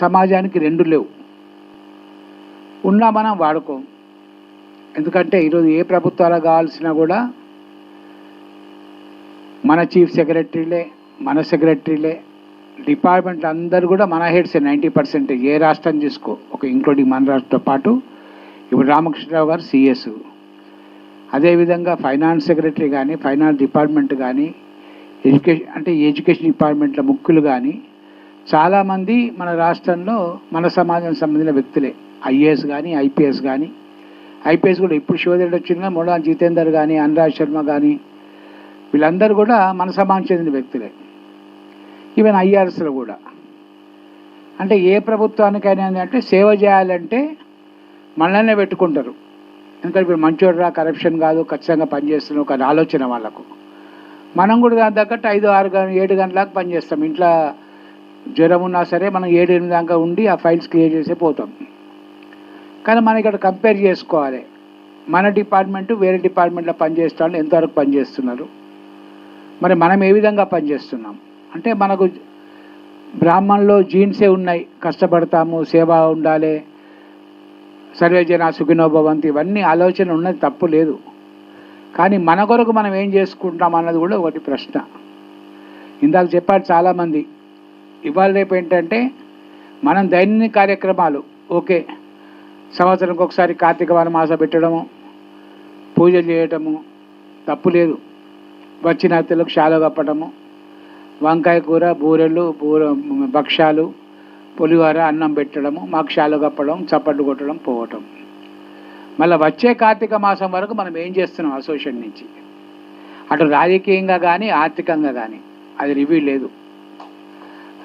సమాజానికి రెండు లేవు, ఉన్నా మనం వాడుకోం. ఎందుకంటే ఈరోజు ఏ ప్రభుత్వాలు కావాల్సినా కూడా మన చీఫ్ సెక్రటరీలే, మన సెక్రటరీలే, డిపార్ట్మెంట్ అందరూ కూడా మన హెడ్సే 90%. ఏ రాష్ట్రం తీసుకో, ఒక ఇంక్లూడింగ్ మన రాష్ట్రంతో పాటు ఇప్పుడు రామకృష్ణరావు గారు సిఎస్, అదేవిధంగా ఫైనాన్స్ సెక్రటరీ కానీ, ఫైనాన్స్ డిపార్ట్మెంట్ కానీ, ఎడ్యుకేషన్ డిపార్ట్మెంట్ల ముఖ్యులు కానీ చాలామంది మన రాష్ట్రంలో మన సమాజానికి సంబంధించిన వ్యక్తులే. ఐఏఎస్ కానీ, ఐపీఎస్ కానీ, ఐపీఎస్ కూడా ఇప్పుడు శివధరెడ్డి వచ్చిన మొడా జితేందర్ కానీ, అనురాగ్ శర్మ కానీ, వీళ్ళందరూ కూడా మన సమాజం చెందిన వ్యక్తులే. ఈవెన్ ఐఆర్ఎస్లో కూడా. అంటే ఏ ప్రభుత్వానికైనా అంటే సేవ చేయాలంటే మనల్నే పెట్టుకుంటారు. ఎందుకంటే ఇప్పుడు మంచోడ్రా, కరప్షన్ కాదు, ఖచ్చితంగా పనిచేస్తున్న ఒక ఆలోచన వాళ్ళకు. మనం కూడా దాని తగ్గట్టు 5, 6, 7 గంటలకు పనిచేస్తాం. ఇంట్లో జ్వరం ఉన్నా సరే మనం 7, 8 దాకా ఉండి ఆ ఫైల్స్ క్లియర్ చేసే పోతాం. కానీ మనం ఇక్కడ కంపేర్ చేసుకోవాలి, మన డిపార్ట్మెంటు వేరే డిపార్ట్మెంట్లో పనిచేసే వాళ్ళు ఎంతవరకు పనిచేస్తున్నారు, మరి మనం ఏ విధంగా పనిచేస్తున్నాం. అంటే మనకు బ్రాహ్మణులో జీన్సే ఉన్నాయి, కష్టపడతాము, సేవ ఉండాలి, సర్వే జన సుఖినో భవంతి, ఇవన్నీ ఆలోచన ఉన్నది, తప్పు లేదు. కానీ మన కొరకు మనం ఏం చేసుకుంటాం అన్నది కూడా ఒకటి ప్రశ్న. ఇందాక చెప్పారు చాలామంది, ఇవాళ రేపు ఏంటంటే మనం దైనందిక కార్యక్రమాలు ఓకే, సంవత్సరానికి ఒకసారి కార్తీక వనమాస పెట్టడము, పూజలు చేయటము తప్పు లేదు, వచ్చిన అతిథులకు శాలువ కప్పడము, వంకాయ కూర, బూరెలు, భక్ష్యాలు, పులిహోర, అన్నం పెట్టడము, మాకు శాలువ కప్పడం, చప్పట్లు కొట్టడం, పోవటం. మళ్ళీ వచ్చే కార్తీక మాసం వరకు మనం ఏం చేస్తున్నాం అసోసియేషన్ నుంచి, అటు రాజకీయంగా కానీ ఆర్థికంగా కానీ అది రివ్యూ లేదు.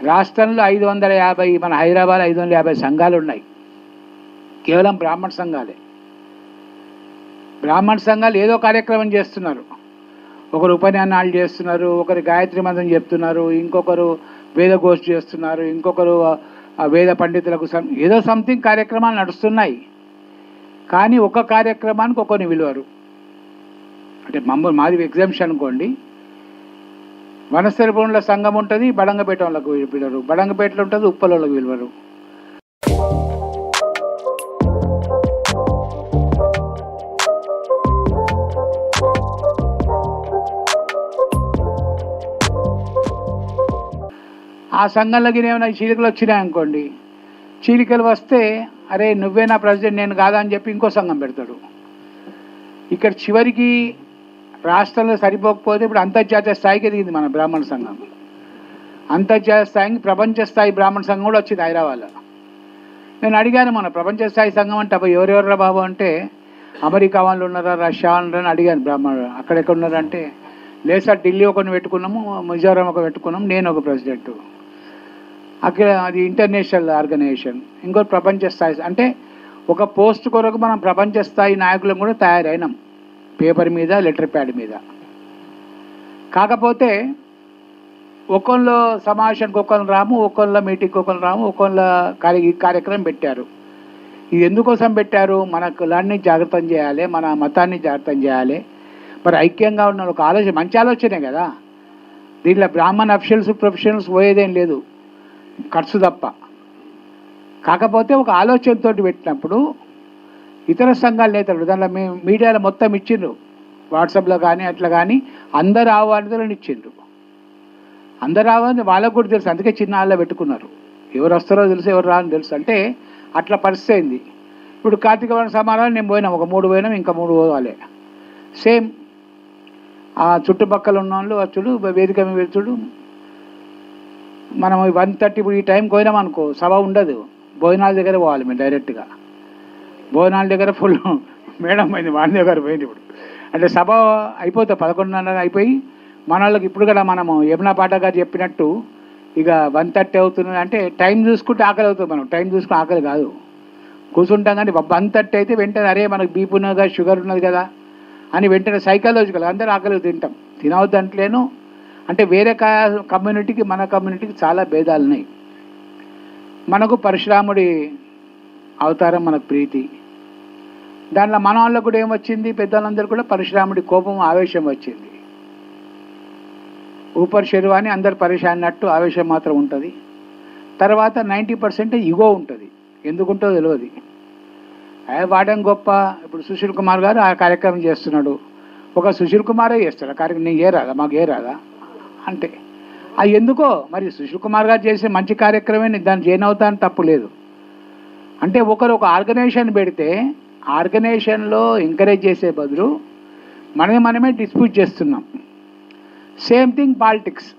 రాష్ట్రంలో 550, మన హైదరాబాద్ 550 సంఘాలు ఉన్నాయి, కేవలం బ్రాహ్మణ సంఘాలే. బ్రాహ్మణ సంఘాలు ఏదో కార్యక్రమం చేస్తున్నారు, ఒకరు ఉపన్యాసాలు చేస్తున్నారు, ఒకరు గాయత్రి మంత్రం చెప్తున్నారు, ఇంకొకరు వేదగోష్ఠి చేస్తున్నారు, ఇంకొకరు వేద పండితులకు ఏదో సంథింగ్ కార్యక్రమాలు నడుస్తున్నాయి. కానీ ఒక కార్యక్రమానికి ఒకరిని విలువరు. అంటే మాది ఎగ్జామ్షన్ అనుకోండి, వనస్థలిపురంలో సంఘం ఉంటుంది, బడంగపేట వాళ్ళకు విలువరు, బడంగపేటలో ఉంటుంది, ఉప్పల వాళ్ళకు విలువరు. ఆ సంఘంలోకి ఏమైనా చీలికలు వచ్చినాయనుకోండి, చీలికలు వస్తే అరే నువ్వే నా ప్రెసిడెంట్, నేను కాదా అని చెప్పి ఇంకో సంఘం పెడతాడు. ఇక్కడ చివరికి రాష్ట్రంలో సరిపోకపోతే ఇప్పుడు అంతర్జాతీయ స్థాయికి ఎదిగింది మన బ్రాహ్మణ సంఘం. అంతర్జాతీయ స్థాయికి ప్రపంచ స్థాయి బ్రాహ్మణ సంఘం కూడా వచ్చింది హైదరాబాద్లో. నేను అడిగాను, మన ప్రపంచ స్థాయి సంఘం అంటే అప్పుడు ఎవరెవరా బాబు అంటే, అమెరికా వాళ్ళు ఉన్నారా, రష్యా వాళ్ళు అని అడిగాను. బ్రాహ్మణులు అక్కడెక్కడ ఉన్నారంటే, లేదు సార్ ఢిల్లీ ఒకరిని పెట్టుకున్నాము, మిజోరాం ఒక పెట్టుకున్నాం, నేను ఒక ప్రెసిడెంట్. అక్కడ అది ఇంటర్నేషనల్ ఆర్గనైజేషన్, ఇంకోటి ప్రపంచ స్థాయి. అంటే ఒక పోస్ట్ కొరకు మనం ప్రపంచ స్థాయి నాయకులను కూడా తయారైనాం, పేపర్ మీద, లెటర్ ప్యాడ్ మీద. కాకపోతే ఒకళ్ళ సమావేశానికి ఒకళ్ళు రాము, ఒకళ్ళ మీటింగ్కి ఒకళ్ళు రాము, ఒకళ్ళ కార్యక్రమం పెట్టారు. ఇది ఎందుకోసం పెట్టారు? మనకు కులాన్ని జాగ్రత్త చేయాలి, మన మతాన్ని జాగ్రత్త చేయాలి. మరి ఐక్యంగా ఉన్న ఒక ఆలోచన, మంచి ఆలోచనే కదా. దీంట్లో బ్రాహ్మణ్ అఫిషియల్స్ ప్రొఫెషనల్స్ పోయేదేం లేదు, ఖర్చు తప్ప. కాకపోతే ఒక ఆలోచనతో పెట్టినప్పుడు ఇతర సంఘాల నేతలు దాంట్లో మీడియాలో మొత్తం ఇచ్చిండ్రు, వాట్సాప్లో కానీ అట్లా కానీ అందరు ఆహ్వానితులను ఇచ్చిండ్రు. అందరు ఆహ్వాని వాళ్ళకు కూడా తెలుసు, అందుకే చిన్న హాల్లో పెట్టుకున్నారు. ఎవరు వస్తారో తెలుసు, ఎవరు రాని తెలుసు. అంటే అట్లా పరిస్థితి అయింది. ఇప్పుడు కార్తీక వన సమారాలు నేను పోయినాం, ఒక 3 పోయినాం, ఇంకా 3 పోవాలి. సేమ్ ఆ చుట్టుపక్కల ఉన్న వాళ్ళు వచ్చుడు, వేదిక మీద వెళ్తుడు. మనం 1:30 ఇప్పుడు ఈ టైంకి పోయినాం అనుకో, సభ ఉండదు, భోజనాల దగ్గర పోవాలి. మేము డైరెక్ట్గా భోజనాల దగ్గర ఫుల్ మేడం అయింది, వాడి దగ్గర పోయింది. ఇప్పుడు అంటే సభ అయిపోతే 11:30 అయిపోయి మన వాళ్ళకి ఇప్పుడు కూడా మనము యమునా పాఠక్ గారు చెప్పినట్టు ఇక 1:30 అవుతుంది అంటే టైం చూసుకుంటే ఆకలి అవుతుంది. మనం టైం చూసుకుని ఆకలి కాదు, కూర్చుంటాం. కానీ 1:30 అయితే వెంటనే అరే మనకు బీపీ ఉన్నది కదా, షుగర్ ఉన్నది కదా అని వెంటనే సైకాలజికల్ అందరూ ఆకలి తింటాం. తినవద్దు అంటలేను, అంటే వేరే కమ్యూనిటీకి మన కమ్యూనిటీకి చాలా భేదాలు ఉన్నాయి. మనకు పరశురాముడి అవతారం మనకు ప్రీతి, దాంట్లో మన వాళ్ళకు కూడా ఏమొచ్చింది, పెద్దలందరూ కూడా పరశురాముడి కోపం, ఆవేశం వచ్చింది. ఊపర్ శర్వాని అందరు పరిశాన్నట్టు ఆవేశం మాత్రం ఉంటుంది. తర్వాత 90% ఇగో ఉంటుంది. ఎందుకుంటో తెలియదు. వాడేం గొప్ప. ఇప్పుడు సుశీల్ కుమార్ గారు ఆ కార్యక్రమం చేస్తున్నాడు. ఒక సుశీల్ కుమారే చేస్తాడు ఆ కార్యక్రమం. నేను రాదా, మాకు రాదా అంటే అది ఎందుకో మరి. సుశీల్ కుమార్ గారు చేసే మంచి కార్యక్రమే దాన్ని చేయనవుతా అని తప్పు లేదు. అంటే ఒకరు ఒక ఆర్గనైజేషన్ పెడితే ఆర్గనైజేషన్లో ఎంకరేజ్ చేసే బదులు మనమే డిస్ప్యూట్ చేస్తున్నాం. Same thing politics.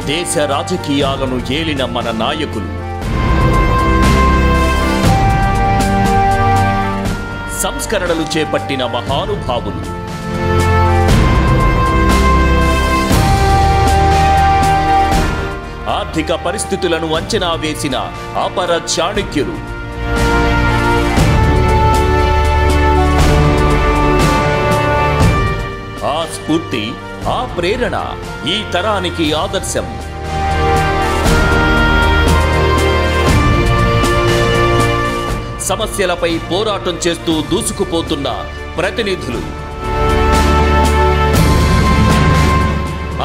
దేశ రాజకీయాలను ఏలిన మన నాయకులు, సంస్కరణలు చేపట్టిన మహానుభావులు, ఆర్థిక పరిస్థితులను అంచనా వేసిన అపర చాణక్యులు, ఆ స్ఫూర్తి, ఆ ప్రేరణ ఈ తరానికి ఆదర్శం. సమస్యలపై పోరాటం చేస్తూ దూసుకుపోతున్న ప్రతినిధులు,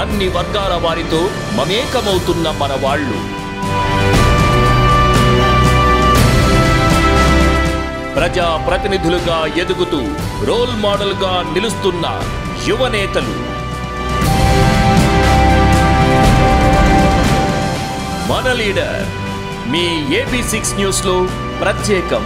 అన్ని వర్గాల వారితో మమేకమవుతున్న మన వాళ్ళు, ప్రజా ప్రతినిధులుగా ఎదుగుతూ రోల్ మోడల్గా నిలుస్తున్న యువనేతలు, మన లీడర్ మీ AB6 న్యూస్లో ప్రత్యేకం.